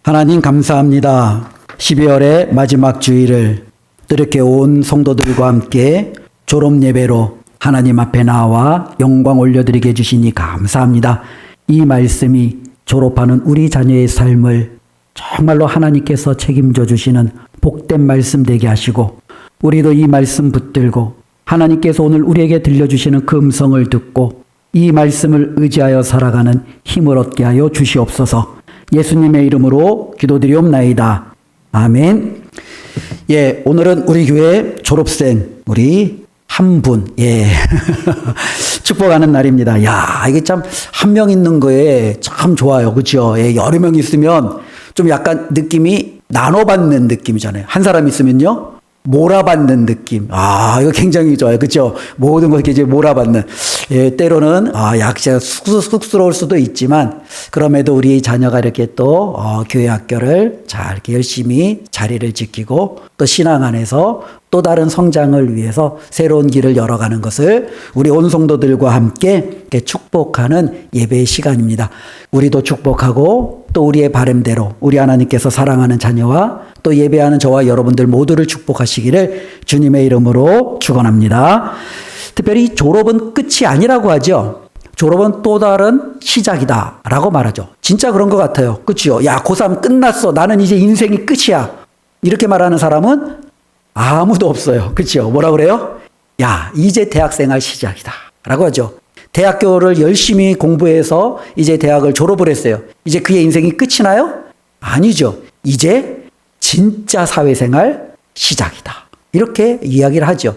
하나님 감사합니다. 12월의 마지막 주일을 이렇게 온 성도들과 함께 졸업 예배로 하나님 앞에 나와 영광 올려드리게 해주시니 감사합니다. 이 말씀이 졸업하는 우리 자녀의 삶을 정말로 하나님께서 책임져 주시는 복된 말씀 되게 하시고, 우리도 이 말씀 붙들고 하나님께서 오늘 우리에게 들려주시는 그 음성을 듣고 이 말씀을 의지하여 살아가는 힘을 얻게 하여 주시옵소서. 예수님의 이름으로 기도드리옵나이다. 아멘. 예, 오늘은 우리 교회 졸업생 우리 한 분, 축복하는 날입니다. 야, 이게 참 한 명 있는 거에 참 좋아요. 그렇죠? 예, 여러 명 있으면 좀 약간 느낌이 나눠받는 느낌이잖아요. 한 사람 있으면요, 몰아받는 느낌. 아, 이거 굉장히 좋아요. 그렇죠? 모든 걸 이제 몰아받는. 예, 때로는 약간 쑥스러울 수도 있지만, 그럼에도 우리 자녀가 이렇게 또 교회 학교를 잘 이렇게 열심히 자리를 지키고 또 신앙 안에서 또 다른 성장을 위해서 새로운 길을 열어가는 것을 우리 온 성도들과 함께 이렇게 축복하는 예배의 시간입니다. 우리도 축복하고 또 우리의 바람대로 우리 하나님께서 사랑하는 자녀와 또 예배하는 저와 여러분들 모두를 축복하시기를 주님의 이름으로 축원합니다. 특별히 졸업은 끝이 아니라고 하죠. 졸업은 또 다른 시작이다 라고 말하죠. 진짜 그런 것 같아요. 그렇죠? 야, 고3 끝났어. 나는 이제 인생이 끝이야. 이렇게 말하는 사람은 아무도 없어요. 그렇죠? 뭐라 그래요? 야, 이제 대학생활 시작이다 라고 하죠. 대학교를 열심히 공부해서 이제 대학을 졸업을 했어요. 이제 그의 인생이 끝이 나요? 아니죠. 이제 진짜 사회생활 시작이다. 이렇게 이야기를 하죠.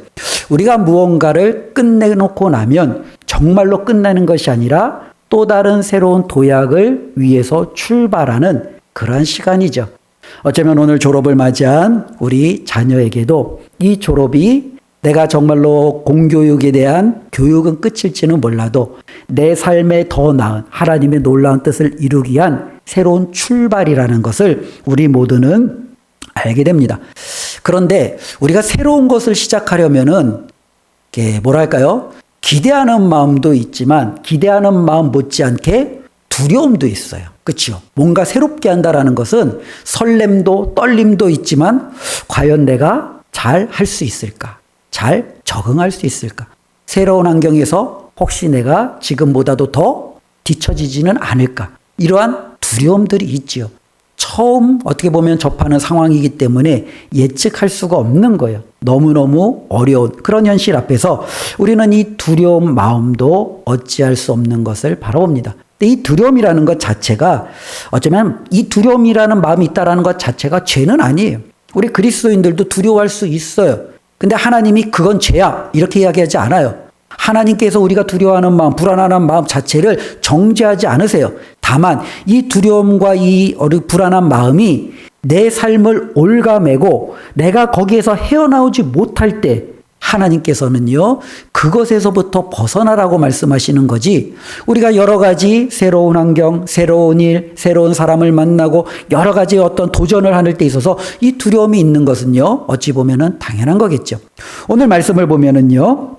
우리가 무언가를 끝내놓고 나면 정말로 끝나는 것이 아니라 또 다른 새로운 도약을 위해서 출발하는 그러한 시간이죠. 어쩌면 오늘 졸업을 맞이한 우리 자녀에게도 이 졸업이 내가 정말로 공교육에 대한 교육은 끝일지는 몰라도 내 삶에 더 나은 하나님의 놀라운 뜻을 이루기 위한 새로운 출발이라는 것을 우리 모두는 알게 됩니다. 그런데 우리가 새로운 것을 시작하려면은 뭐랄까요? 기대하는 마음도 있지만 기대하는 마음 못지않게 두려움도 있어요. 그렇죠? 뭔가 새롭게 한다라는 것은 설렘도 떨림도 있지만 과연 내가 잘 할 수 있을까? 잘 적응할 수 있을까? 새로운 환경에서 혹시 내가 지금보다도 더 뒤처지지는 않을까? 이러한 두려움들이 있지요. 처음 어떻게 보면 접하는 상황이기 때문에 예측할 수가 없는 거예요. 너무너무 어려운 그런 현실 앞에서 우리는 이 두려움 마음도 어찌할 수 없는 것을 바라봅니다. 근데 이 두려움이라는 것 자체가 어쩌면 이 두려움이라는 마음이 있다라는 것 자체가 죄는 아니에요. 우리 그리스도인들도 두려워할 수 있어요. 근데 하나님이 그건 죄야 이렇게 이야기하지 않아요. 하나님께서 우리가 두려워하는 마음, 불안한 마음 자체를 정죄하지 않으세요. 다만 이 두려움과 이 불안한 마음이 내 삶을 올가매고 내가 거기에서 헤어나오지 못할 때 하나님께서는요, 그것에서부터 벗어나라고 말씀하시는 거지, 우리가 여러 가지 새로운 환경, 새로운 일, 새로운 사람을 만나고 여러 가지 어떤 도전을 하는 때 있어서 이 두려움이 있는 것은요, 어찌 보면은 당연한 거겠죠. 오늘 말씀을 보면은요,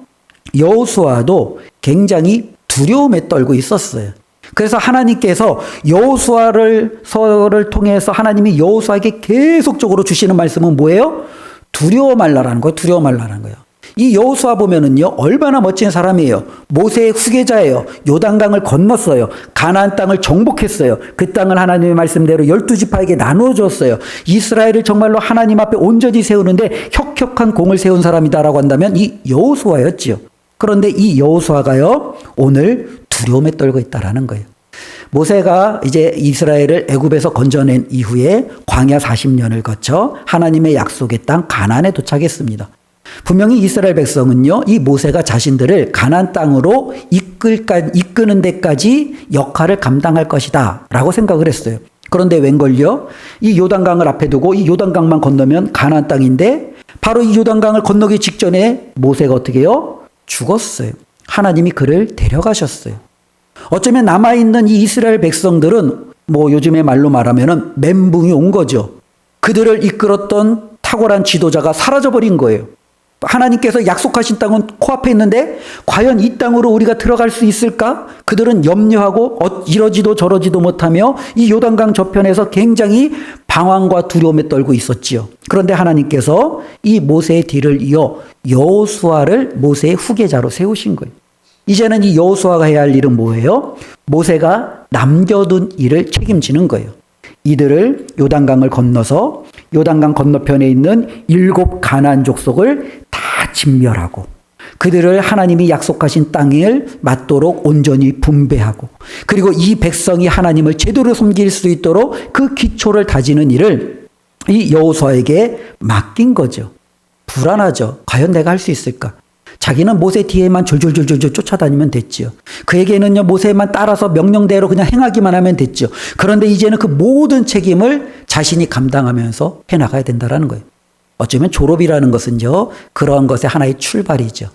여호수아도 굉장히 두려움에 떨고 있었어요. 그래서 하나님께서 여호수아를 통해서 하나님이 여호수아에게 계속적으로 주시는 말씀은 뭐예요? 두려워 말라라는 거예요. 두려워 말라라는 거예요. 이 여호수아 보면은요, 얼마나 멋진 사람이에요. 모세의 후계자예요. 요단강을 건넜어요. 가나안 땅을 정복했어요. 그 땅을 하나님의 말씀대로 12지파에게 나누어 줬어요. 이스라엘을 정말로 하나님 앞에 온전히 세우는데 혁혁한 공을 세운 사람이다라고 한다면 이 여호수아였지요. 그런데 이 여호수아가요, 오늘 두려움에 떨고 있다라는 거예요. 모세가 이제 이스라엘을 애굽에서 건져낸 이후에 광야 40년을 거쳐 하나님의 약속의 땅 가나안에 도착했습니다. 분명히 이스라엘 백성은요, 이 모세가 자신들을 가나안 땅으로 이끄는 데까지 역할을 감당할 것이다 라고 생각을 했어요. 그런데 웬걸요, 이 요단강을 앞에 두고 이 요단강만 건너면 가나안 땅인데 바로 이 요단강을 건너기 직전에 모세가 어떻게 해요? 죽었어요. 하나님이 그를 데려가셨어요. 어쩌면 남아있는 이 이스라엘 백성들은 뭐 요즘의 말로 말하면은 멘붕이 온 거죠. 그들을 이끌었던 탁월한 지도자가 사라져버린 거예요. 하나님께서 약속하신 땅은 코앞에 있는데 과연 이 땅으로 우리가 들어갈 수 있을까? 그들은 염려하고 이러지도 저러지도 못하며 이 요단강 저편에서 굉장히 방황과 두려움에 떨고 있었지요. 그런데 하나님께서 이 모세의 뒤를 이어 여호수아를 모세의 후계자로 세우신 거예요. 이제는 이 여호수아가 해야 할 일은 뭐예요? 모세가 남겨둔 일을 책임지는 거예요. 이들을 요단강을 건너서 요단강 건너편에 있는 7 가나안 족속을 다 진멸하고 그들을 하나님이 약속하신 땅을 맞도록 온전히 분배하고 그리고 이 백성이 하나님을 제대로 섬길 수 있도록 그 기초를 다지는 일을 이 여호수아에게 맡긴 거죠. 불안하죠. 과연 내가 할 수 있을까? 자기는 모세 뒤에만 졸졸졸졸 쫓아다니면 됐지요. 그에게는요, 모세만 따라서 명령대로 그냥 행하기만 하면 됐죠. 그런데 이제는 그 모든 책임을 자신이 감당하면서 해나가야 된다는 거예요. 어쩌면 졸업이라는 것은요, 그러한 것의 하나의 출발이죠.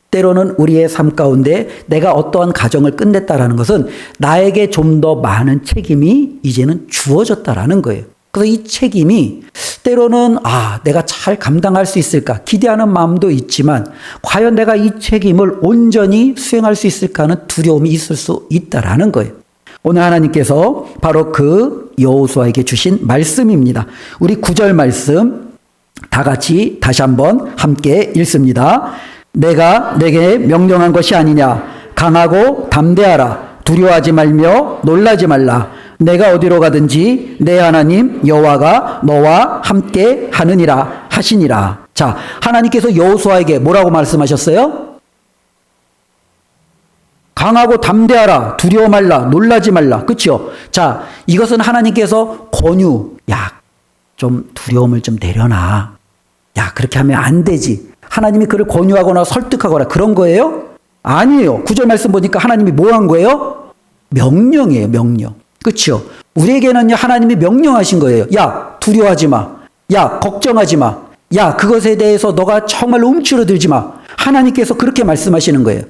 때로는 우리의 삶 가운데 내가 어떠한 가정을 끝냈다라는 것은 나에게 좀 더 많은 책임이 이제는 주어졌다라는 거예요. 그래서 이 책임이 때로는 내가 잘 감당할 수 있을까 기대하는 마음도 있지만 과연 내가 이 책임을 온전히 수행할 수 있을까 하는 두려움이 있을 수 있다라는 거예요. 오늘 하나님께서 바로 그 여호수아에게 주신 말씀입니다. 우리 9절 말씀 다 같이 다시 한번 함께 읽습니다. 내가 내게 명령한 것이 아니냐. 강하고 담대하라. 두려워하지 말며 놀라지 말라. 내가 어디로 가든지 내 하나님 여호와가 너와 함께 하느니라 하시니라. 자, 하나님께서 여호수아에게 뭐라고 말씀하셨어요? 강하고 담대하라. 두려워 말라. 놀라지 말라. 그렇죠? 자, 이것은 하나님께서 권유. 야, 좀 두려움을 좀 내려놔. 야, 그렇게 하면 안 되지. 하나님이 그를 권유하거나 설득하거나 그런 거예요? 아니에요. 9절 말씀 보니까 하나님이 뭐 한 거예요? 명령이에요. 명령. 그렇죠? 우리에게는요, 하나님이 명령하신 거예요. 야, 두려워하지 마. 야, 걱정하지 마. 야, 그것에 대해서 너가 정말로 움츠러들지 마. 하나님께서 그렇게 말씀하시는 거예요.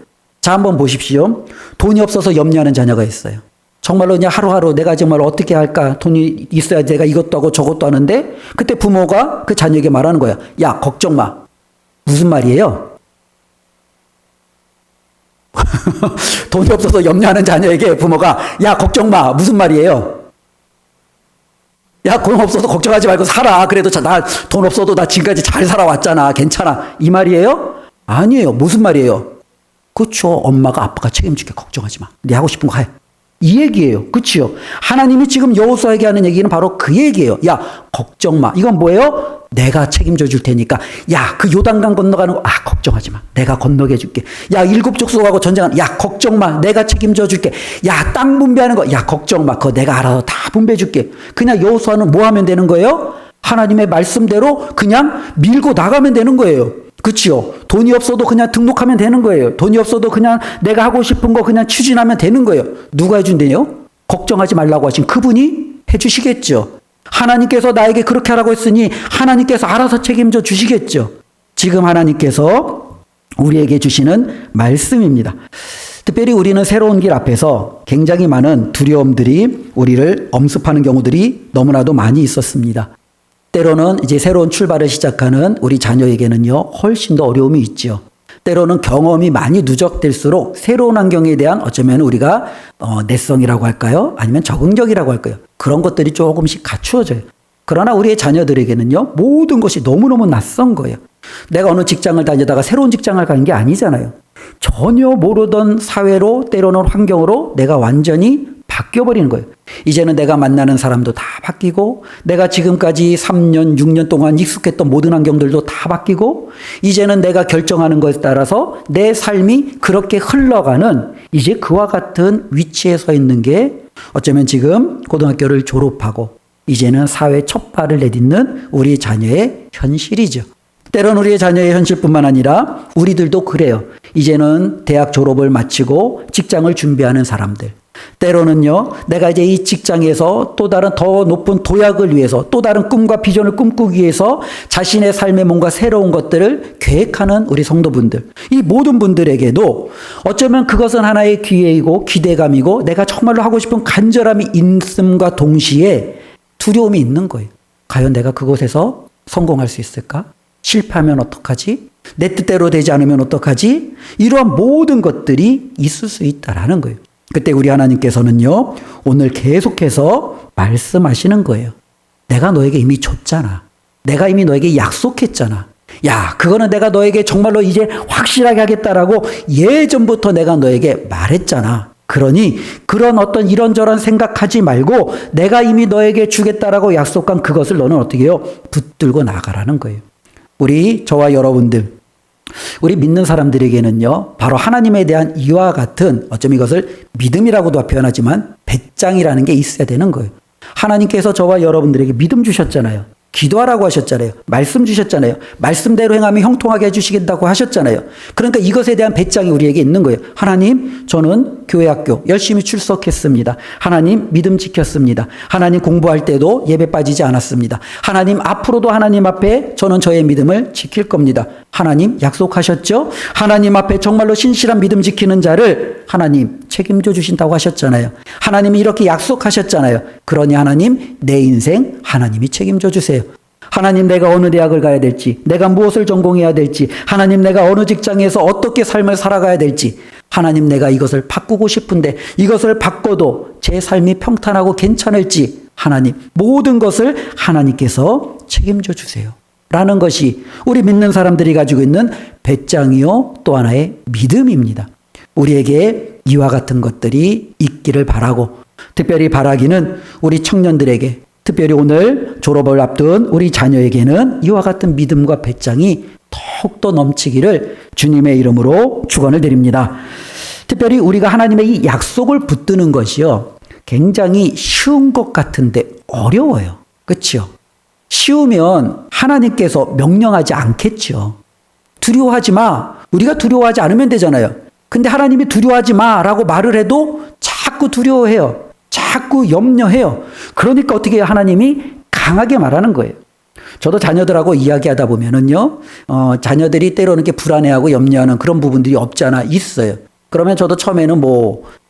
자, 한번 보십시오. 돈이 없어서 염려하는 자녀가 있어요. 정말로 그냥 하루하루 내가 정말 어떻게 할까? 돈이 있어야 내가 이것도 하고 저것도 하는데 그때 부모가 그 자녀에게 말하는 거예요. 야, 걱정 마. 무슨 말이에요? 돈이 없어서 염려하는 자녀에게 부모가 야, 걱정 마. 무슨 말이에요? 야, 돈 없어서 걱정하지 말고 살아. 그래도 나 돈 없어도 나 지금까지 잘 살아왔잖아. 괜찮아. 이 말이에요? 아니에요. 무슨 말이에요? 그렇죠. 엄마가 아빠가 책임질게. 걱정하지 마. 네 하고 싶은 거 해. 이 얘기예요. 그렇죠? 하나님이 지금 여호수아에게 하는 얘기는 바로 그 얘기예요. 야, 걱정 마. 이건 뭐예요? 내가 책임져 줄 테니까. 야, 그 요단강 건너가는 거 걱정하지 마. 내가 건너게 해줄게. 야, 7 족속하고 전쟁하는 야, 걱정 마. 내가 책임져 줄게. 야, 땅 분배하는 거 야, 걱정 마. 그거 내가 알아서 다 분배해 줄게. 그냥 여호수아는 뭐 하면 되는 거예요? 하나님의 말씀대로 그냥 밀고 나가면 되는 거예요. 그렇죠? 돈이 없어도 그냥 등록하면 되는 거예요. 돈이 없어도 그냥 내가 하고 싶은 거 그냥 추진하면 되는 거예요. 누가 해준대요? 걱정하지 말라고 하신 그분이 해주시겠죠. 하나님께서 나에게 그렇게 하라고 했으니 하나님께서 알아서 책임져 주시겠죠. 지금 하나님께서 우리에게 주시는 말씀입니다. 특별히 우리는 새로운 길 앞에서 굉장히 많은 두려움들이 우리를 엄습하는 경우들이 너무나도 많이 있었습니다. 때로는 이제 새로운 출발을 시작하는 우리 자녀에게는요, 훨씬 더 어려움이 있죠. 때로는 경험이 많이 누적될수록 새로운 환경에 대한 어쩌면 우리가 내성이라고 할까요? 아니면 적응력이라고 할까요? 그런 것들이 조금씩 갖추어져요. 그러나 우리의 자녀들에게는요, 모든 것이 너무너무 낯선 거예요. 내가 어느 직장을 다니다가 새로운 직장을 가는 게 아니잖아요. 전혀 모르던 사회로 때로는 환경으로 내가 완전히 바뀌어버리는 거예요. 이제는 내가 만나는 사람도 다 바뀌고 내가 지금까지 3년, 6년 동안 익숙했던 모든 환경들도 다 바뀌고 이제는 내가 결정하는 것에 따라서 내 삶이 그렇게 흘러가는 이제 그와 같은 위치에 서 있는 게 어쩌면 지금 고등학교를 졸업하고 이제는 사회 첫 발을 내딛는 우리 자녀의 현실이죠. 때론 우리의 자녀의 현실뿐만 아니라 우리들도 그래요. 이제는 대학 졸업을 마치고 직장을 준비하는 사람들. 때로는요, 내가 이제 이 직장에서 또 다른 더 높은 도약을 위해서 또 다른 꿈과 비전을 꿈꾸기 위해서 자신의 삶에 뭔가 새로운 것들을 계획하는 우리 성도분들. 이 모든 분들에게도 어쩌면 그것은 하나의 기회이고 기대감이고 내가 정말로 하고 싶은 간절함이 있음과 동시에 두려움이 있는 거예요. 과연 내가 그곳에서 성공할 수 있을까? 실패하면 어떡하지? 내 뜻대로 되지 않으면 어떡하지? 이러한 모든 것들이 있을 수 있다라는 거예요. 그때 우리 하나님께서는요, 오늘 계속해서 말씀하시는 거예요. 내가 너에게 이미 줬잖아. 내가 이미 너에게 약속했잖아. 야, 그거는 내가 너에게 정말로 이제 확실하게 하겠다라고 예전부터 내가 너에게 말했잖아. 그러니 그런 어떤 이런저런 생각하지 말고 내가 이미 너에게 주겠다라고 약속한 그것을 너는 어떻게 해요? 붙들고 나가라는 거예요. 저와 여러분들, 우리 믿는 사람들에게는요, 바로 하나님에 대한 이와 같은, 어쩜 이것을 믿음이라고도 표현하지만 배짱이라는 게 있어야 되는 거예요. 하나님께서 저와 여러분들에게 믿음 주셨잖아요. 기도하라고 하셨잖아요. 말씀 주셨잖아요. 말씀대로 행하면 형통하게 해주시겠다고 하셨잖아요. 그러니까 이것에 대한 배짱이 우리에게 있는 거예요. 하나님, 저는 교회 학교 열심히 출석했습니다. 하나님, 믿음 지켰습니다. 하나님, 공부할 때도 예배 빠지지 않았습니다. 하나님, 앞으로도 하나님 앞에 저는 저의 믿음을 지킬 겁니다. 하나님, 약속하셨죠? 하나님 앞에 정말로 신실한 믿음 지키는 자를 하나님 책임져 주신다고 하셨잖아요. 하나님이 이렇게 약속하셨잖아요. 그러니 하나님, 내 인생 하나님이 책임져 주세요. 하나님, 내가 어느 대학을 가야 될지, 내가 무엇을 전공해야 될지, 하나님, 내가 어느 직장에서 어떻게 삶을 살아가야 될지, 하나님, 내가 이것을 바꾸고 싶은데 이것을 바꿔도 제 삶이 평탄하고 괜찮을지, 하나님, 모든 것을 하나님께서 책임져 주세요. 라는 것이 우리 믿는 사람들이 가지고 있는 배짱이요, 또 하나의 믿음입니다. 우리에게 이와 같은 것들이 있기를 바라고, 특별히 바라기는 우리 청년들에게, 특별히 오늘 졸업을 앞둔 우리 자녀에게는 이와 같은 믿음과 배짱이 더욱더 넘치기를 주님의 이름으로 축원을 드립니다. 특별히 우리가 하나님의 이 약속을 붙드는 것이요, 굉장히 쉬운 것 같은데 어려워요. 그렇죠? 쉬우면 하나님께서 명령하지 않겠죠. 두려워하지 마. 우리가 두려워하지 않으면 되잖아요. 근데 하나님이 두려워하지 마라고 말을 해도 자꾸 두려워해요. 자꾸 염려해요. 그러니까 어떻게 해요? 하나님이 강하게 말하는 거예요. 저도 자녀들하고 이야기하다 보면은요, 자녀들이 때로는 이렇게 불안해하고 염려하는 그런 부분들이 없지 않아 있어요. 그러면 저도 처음에는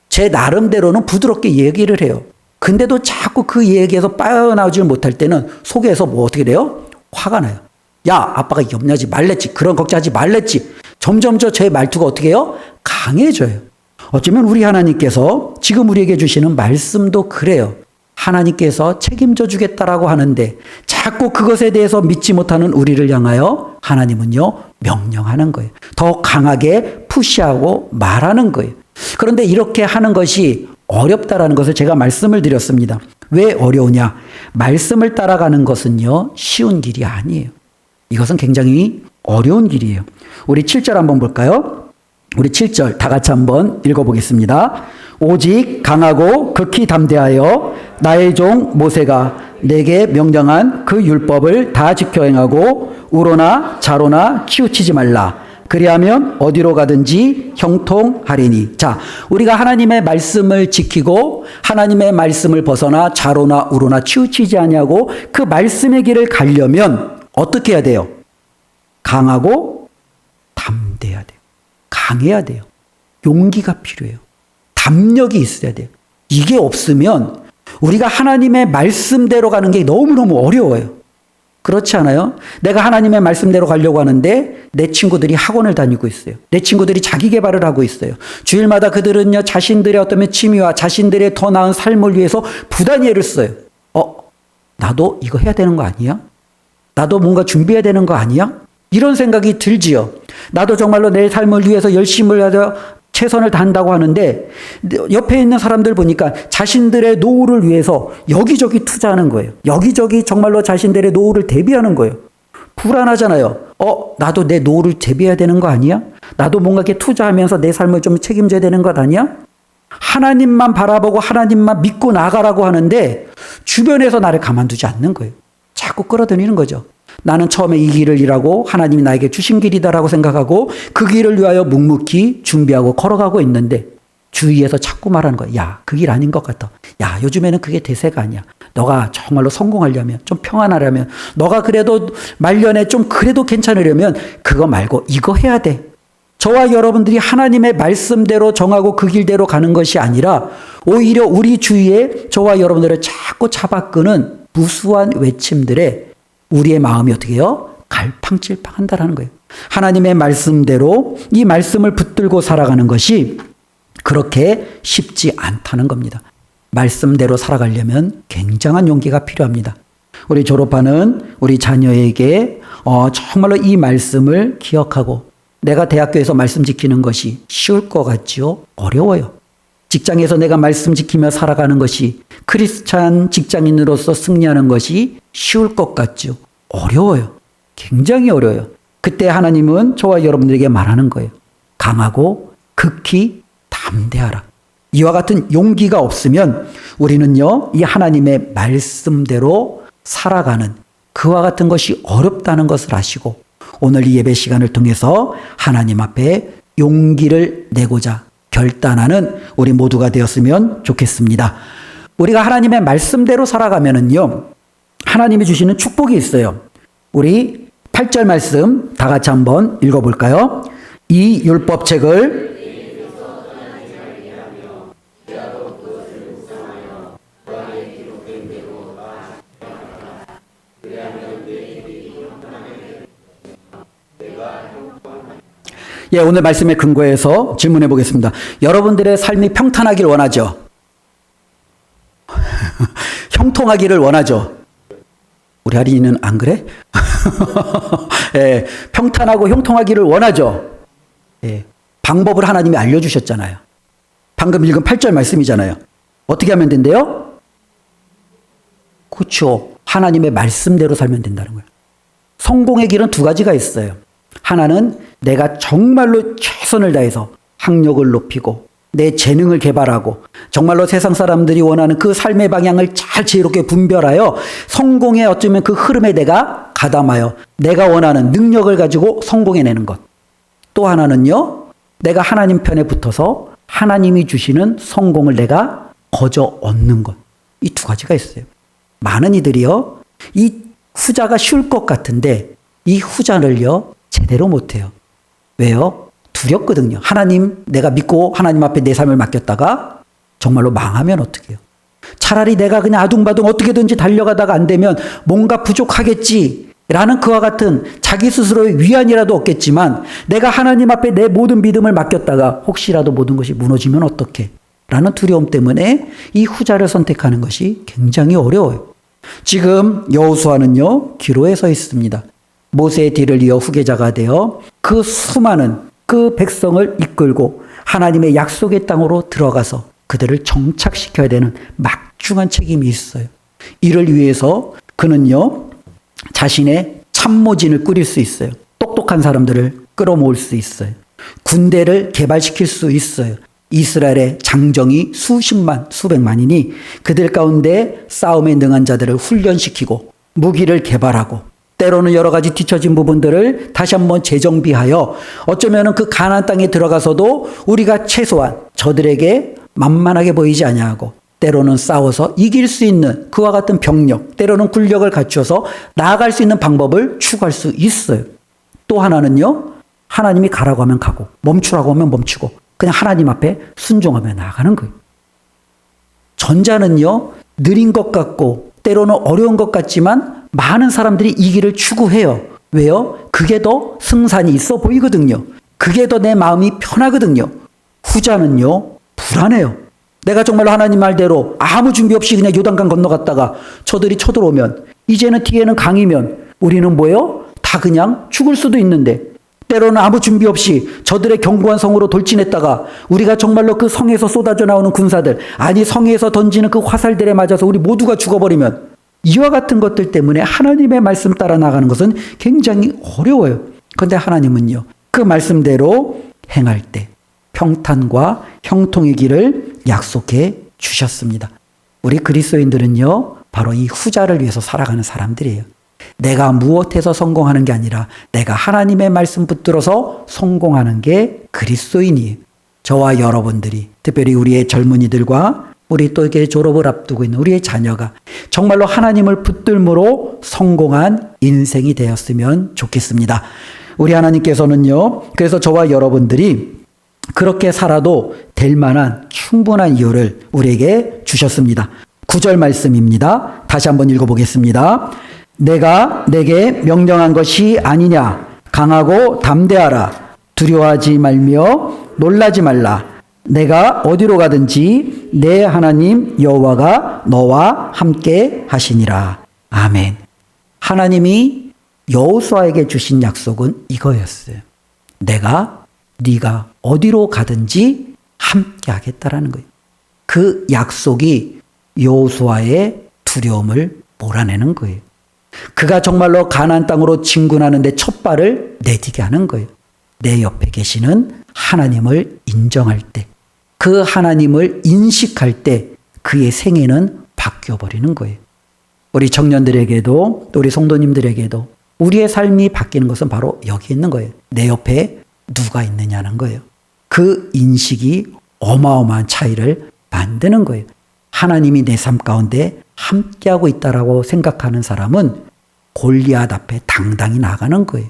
제 나름대로는 부드럽게 얘기를 해요. 근데도 자꾸 그 얘기에서 빠져나오지 못할 때는 속에서 어떻게 돼요? 화가 나요. 야, 아빠가 염려하지 말랬지. 그런 걱정하지 말랬지. 점점 제 말투가 어떻게 해요? 강해져요. 어쩌면 우리 하나님께서 지금 우리에게 주시는 말씀도 그래요. 하나님께서 책임져 주겠다라고 하는데 자꾸 그것에 대해서 믿지 못하는 우리를 향하여 하나님은요, 명령하는 거예요. 더 강하게 푸시하고 말하는 거예요. 그런데 이렇게 하는 것이 어렵다라는 것을 제가 말씀을 드렸습니다. 왜 어려우냐? 말씀을 따라가는 것은요, 쉬운 길이 아니에요. 이것은 굉장히 어려운 길이에요. 우리 7절 한번 볼까요? 우리 7절 다 같이 한번 읽어보겠습니다. 오직 강하고 극히 담대하여 나의 종 모세가 내게 명령한 그 율법을 다 지켜 행하고 우로나 자로나 치우치지 말라. 그리하면 어디로 가든지 형통하리니. 자, 우리가 하나님의 말씀을 지키고 하나님의 말씀을 벗어나 자로나 우로나 치우치지 아니하고 그 말씀의 길을 가려면 어떻게 해야 돼요? 강하고 담대해야 돼요. 강해야 돼요. 용기가 필요해요. 담력이 있어야 돼요. 이게 없으면 우리가 하나님의 말씀대로 가는 게 너무너무 어려워요. 그렇지 않아요? 내가 하나님의 말씀대로 가려고 하는데 내 친구들이 학원을 다니고 있어요. 내 친구들이 자기 개발을 하고 있어요. 주일마다 그들은요, 자신들의 어떤 취미와 자신들의 더 나은 삶을 위해서 부단히 애를 써요. 나도 이거 해야 되는 거 아니야? 나도 뭔가 준비해야 되는 거 아니야? 이런 생각이 들지요. 나도 정말로 내 삶을 위해서 열심을 해서 최선을 다한다고 하는데 옆에 있는 사람들 보니까 자신들의 노후를 위해서 여기저기 투자하는 거예요. 여기저기 정말로 자신들의 노후를 대비하는 거예요. 불안하잖아요. 나도 내 노후를 대비해야 되는 거 아니야? 나도 뭔가 이렇게 투자하면서 내 삶을 좀 책임져야 되는 것 아니야? 하나님만 바라보고 하나님만 믿고 나가라고 하는데 주변에서 나를 가만두지 않는 거예요. 자꾸 끌어들이는 거죠. 나는 처음에 이 길을 일하고 하나님이 나에게 주신 길이다라고 생각하고 그 길을 위하여 묵묵히 준비하고 걸어가고 있는데 주위에서 자꾸 말하는 거야. 야, 그 길 아닌 것 같아. 야, 요즘에는 그게 대세가 아니야. 너가 정말로 성공하려면, 좀 평안하려면, 너가 그래도 말년에 좀 그래도 괜찮으려면 그거 말고 이거 해야 돼. 저와 여러분들이 하나님의 말씀대로 정하고 그 길대로 가는 것이 아니라 오히려 우리 주위에 저와 여러분들을 자꾸 잡아끄는 무수한 외침들에 우리의 마음이 어떻게 해요? 갈팡질팡한다라는 거예요. 하나님의 말씀대로 이 말씀을 붙들고 살아가는 것이 그렇게 쉽지 않다는 겁니다. 말씀대로 살아가려면 굉장한 용기가 필요합니다. 우리 졸업하는 우리 자녀에게 정말로 이 말씀을 기억하고 내가 대학교에서 말씀 지키는 것이 쉬울 것 같지요? 어려워요. 직장에서 내가 말씀 지키며 살아가는 것이 크리스찬 직장인으로서 승리하는 것이 쉬울 것 같지요? 어려워요. 굉장히 어려워요. 그때 하나님은 저와 여러분들에게 말하는 거예요. 강하고 극히 담대하라. 이와 같은 용기가 없으면 우리는요, 이 하나님의 말씀대로 살아가는 그와 같은 것이 어렵다는 것을 아시고 오늘 이 예배 시간을 통해서 하나님 앞에 용기를 내고자 결단하는 우리 모두가 되었으면 좋겠습니다. 우리가 하나님의 말씀대로 살아가면은요, 하나님이 주시는 축복이 있어요. 우리 8절 말씀 다 같이 한번 읽어볼까요? 이 율법책을 오늘 말씀에 근거해서 질문해 보겠습니다. 여러분들의 삶이 평탄하길 원하죠? 형통하기를 원하죠? 우리 할인이는 안 그래? 예, 평탄하고 형통하기를 원하죠? 예, 방법을 하나님이 알려주셨잖아요. 방금 읽은 8절 말씀이잖아요. 어떻게 하면 된대요? 그렇죠. 하나님의 말씀대로 살면 된다는 거예요. 성공의 길은 두 가지가 있어요. 하나는 내가 정말로 최선을 다해서 학력을 높이고 내 재능을 개발하고 정말로 세상 사람들이 원하는 그 삶의 방향을 잘 지혜롭게 분별하여 성공의 어쩌면 그 흐름에 내가 가담하여 내가 원하는 능력을 가지고 성공해내는 것. 또 하나는요, 내가 하나님 편에 붙어서 하나님이 주시는 성공을 내가 거저 얻는 것. 이 두 가지가 있어요. 많은 이들이요, 이 후자가 쉬울 것 같은데 이 후자를요 제대로 못해요. 왜요? 두렵거든요. 하나님 내가 믿고 하나님 앞에 내 삶을 맡겼다가 정말로 망하면 어떻게 해요? 차라리 내가 그냥 아둥바둥 어떻게든지 달려가다가 안 되면 뭔가 부족하겠지라는 그와 같은 자기 스스로의 위안이라도 얻겠지만 내가 하나님 앞에 내 모든 믿음을 맡겼다가 혹시라도 모든 것이 무너지면 어떡해? 라는 두려움 때문에 이 후자를 선택하는 것이 굉장히 어려워요. 지금 여호수아는요 기로에 서 있습니다. 모세의 뒤를 이어 후계자가 되어 그 수많은 그 백성을 이끌고 하나님의 약속의 땅으로 들어가서 그들을 정착시켜야 되는 막중한 책임이 있어요. 이를 위해서 그는요 자신의 참모진을 꾸릴 수 있어요. 똑똑한 사람들을 끌어모을 수 있어요. 군대를 개발시킬 수 있어요. 이스라엘의 장정이 수십만 수백만이니 그들 가운데 싸움에 능한 자들을 훈련시키고 무기를 개발하고 때로는 여러 가지 뒤처진 부분들을 다시 한번 재정비하여 어쩌면 그 가나안 땅에 들어가서도 우리가 최소한 저들에게 만만하게 보이지 아니하고 때로는 싸워서 이길 수 있는 그와 같은 병력, 때로는 군력을 갖춰서 나아갈 수 있는 방법을 추구할 수 있어요. 또 하나는요, 하나님이 가라고 하면 가고 멈추라고 하면 멈추고 그냥 하나님 앞에 순종하며 나아가는 거예요. 전자는요, 느린 것 같고 때로는 어려운 것 같지만 많은 사람들이 이 길을 추구해요. 왜요? 그게 더 승산이 있어 보이거든요. 그게 더 내 마음이 편하거든요. 후자는요, 불안해요. 내가 정말로 하나님 말대로 아무 준비 없이 그냥 요단강 건너갔다가 저들이 쳐들어오면 이제는 뒤에는 강이면 우리는 뭐예요? 다 그냥 죽을 수도 있는데 때로는 아무 준비 없이 저들의 견고한 성으로 돌진했다가 우리가 정말로 그 성에서 쏟아져 나오는 군사들, 아니 성에서 던지는 그 화살들에 맞아서 우리 모두가 죽어버리면 이와 같은 것들 때문에 하나님의 말씀 따라 나가는 것은 굉장히 어려워요. 그런데 하나님은요, 그 말씀대로 행할 때 평탄과 형통의 길을 약속해 주셨습니다. 우리 그리스도인들은요, 바로 이 후자를 위해서 살아가는 사람들이에요. 내가 무엇해서 성공하는 게 아니라 내가 하나님의 말씀 붙들어서 성공하는 게 그리스도인이에요. 저와 여러분들이, 특별히 우리의 젊은이들과 우리 또 이렇게 졸업을 앞두고 있는 우리의 자녀가 정말로 하나님을 붙들므로 성공한 인생이 되었으면 좋겠습니다. 우리 하나님께서는요, 그래서 저와 여러분들이 그렇게 살아도 될 만한 충분한 이유를 우리에게 주셨습니다. 9절 말씀입니다. 다시 한번 읽어보겠습니다. 내가 내게 명령한 것이 아니냐. 강하고 담대하라. 두려워하지 말며 놀라지 말라. 내가 어디로 가든지 내 하나님 여호와가 너와 함께 하시니라. 아멘. 하나님이 여호수아에게 주신 약속은 이거였어요. 내가 네가 어디로 가든지 함께 하겠다라는 거예요. 그 약속이 여호수아의 두려움을 몰아내는 거예요. 그가 정말로 가나안 땅으로 진군하는데 첫 발을 내디게 하는 거예요. 내 옆에 계시는 하나님을 인정할 때, 그 하나님을 인식할 때 그의 생애는 바뀌어버리는 거예요. 우리 청년들에게도 또 우리 성도님들에게도 우리의 삶이 바뀌는 것은 바로 여기 있는 거예요. 내 옆에 누가 있느냐는 거예요. 그 인식이 어마어마한 차이를 만드는 거예요. 하나님이 내 삶 가운데 함께하고 있다라고 생각하는 사람은 골리앗 앞에 당당히 나가는 거예요.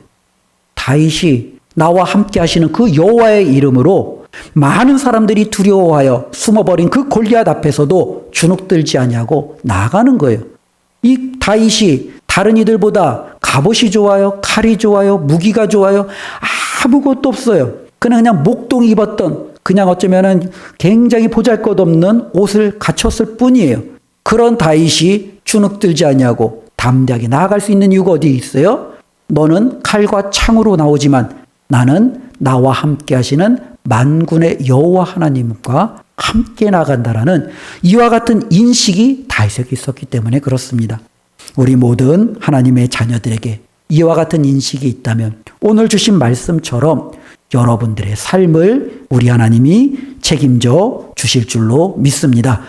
다윗이 나와 함께 하시는 그 여호와의 이름으로 많은 사람들이 두려워하여 숨어버린 그 골리앗 앞에서도 주눅들지 아니하고 나가는 거예요. 이 다윗이 다른 이들보다 갑옷이 좋아요, 칼이 좋아요, 무기가 좋아요, 아무것도 없어요. 그냥 목동이 입었던, 그냥 어쩌면은 굉장히 보잘것없는 옷을 갖췄을 뿐이에요. 그런 다윗이 주눅들지 아니하고 담대하게 나아갈 수 있는 이유가 어디 있어요? 너는 칼과 창으로 나오지만 나는 나와 함께 하시는 만군의 여호와 하나님과 함께 나간다라는 이와 같은 인식이 다윗에게 있었기 때문에 그렇습니다. 우리 모든 하나님의 자녀들에게 이와 같은 인식이 있다면 오늘 주신 말씀처럼 여러분들의 삶을 우리 하나님이 책임져 주실 줄로 믿습니다.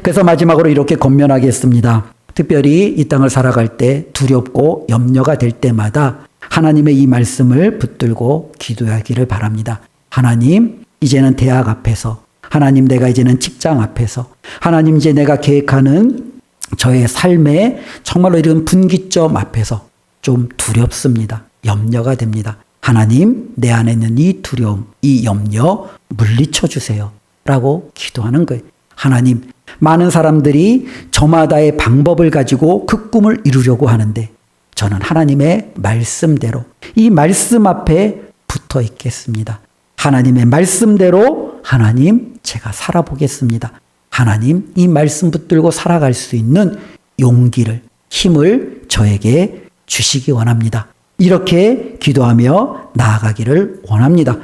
그래서 마지막으로 이렇게 권면하겠습니다. 특별히 이 땅을 살아갈 때 두렵고 염려가 될 때마다 하나님의 이 말씀을 붙들고 기도하기를 바랍니다. 하나님, 이제는 대학 앞에서, 하나님, 내가 이제는 직장 앞에서, 하나님, 이제 내가 계획하는 저의 삶의 정말로 이런 분기점 앞에서 좀 두렵습니다. 염려가 됩니다. 하나님, 내 안에 있는 이 두려움, 이 염려 물리쳐 주세요. 라고 기도하는 거예요. 하나님, 많은 사람들이 저마다의 방법을 가지고 그 꿈을 이루려고 하는데 저는 하나님의 말씀대로 이 말씀 앞에 붙어 있겠습니다. 하나님의 말씀대로 하나님, 제가 살아보겠습니다. 하나님, 이 말씀 붙들고 살아갈 수 있는 용기를, 힘을 저에게 주시기 원합니다. 이렇게 기도하며 나아가기를 원합니다.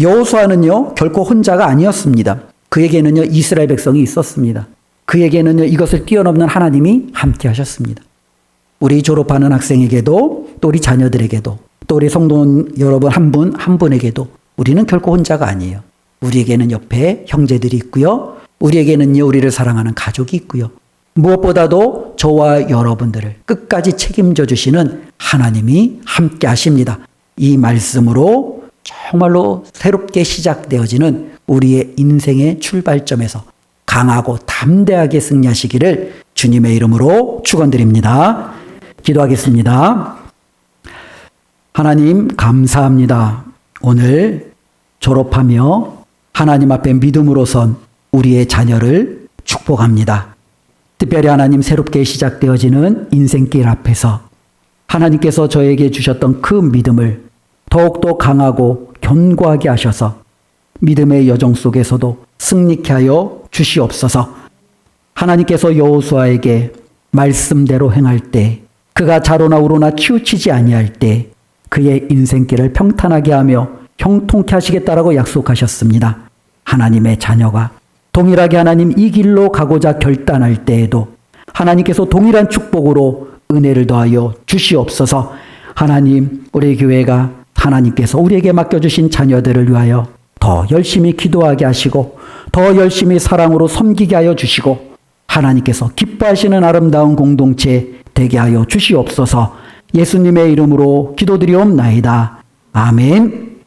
여호수아는요, 결코 혼자가 아니었습니다. 그에게는요, 이스라엘 백성이 있었습니다. 그에게는요, 이것을 뛰어넘는 하나님이 함께 하셨습니다. 우리 졸업하는 학생에게도, 또 우리 자녀들에게도, 또 우리 성도 여러분 한 분 한 분에게도 우리는 결코 혼자가 아니에요. 우리에게는 옆에 형제들이 있고요. 우리에게는요, 우리를 사랑하는 가족이 있고요. 무엇보다도 저와 여러분들을 끝까지 책임져 주시는 하나님이 함께 하십니다. 이 말씀으로 정말로 새롭게 시작되어지는 우리의 인생의 출발점에서 강하고 담대하게 승리하시기를 주님의 이름으로 축원드립니다. 기도하겠습니다. 하나님, 감사합니다. 오늘 졸업하며 하나님 앞에 믿음으로 선 우리의 자녀를 축복합니다. 특별히 하나님, 새롭게 시작되어지는 인생길 앞에서 하나님께서 저에게 주셨던 그 믿음을 더욱더 강하고 견고하게 하셔서 믿음의 여정 속에서도 승리케 하여 주시옵소서. 하나님께서 여호수아에게 말씀대로 행할 때, 그가 좌로나 우로나 치우치지 아니할 때 그의 인생길을 평탄하게 하며 형통케 하시겠다라고 약속하셨습니다. 하나님의 자녀가 동일하게 하나님 이 길로 가고자 결단할 때에도 하나님께서 동일한 축복으로 은혜를 더하여 주시옵소서. 하나님, 우리 교회가 하나님께서 우리에게 맡겨주신 자녀들을 위하여 더 열심히 기도하게 하시고 더 열심히 사랑으로 섬기게 하여 주시고 하나님께서 기뻐하시는 아름다운 공동체 되게 하여 주시옵소서. 예수님의 이름으로 기도드리옵나이다. 아멘.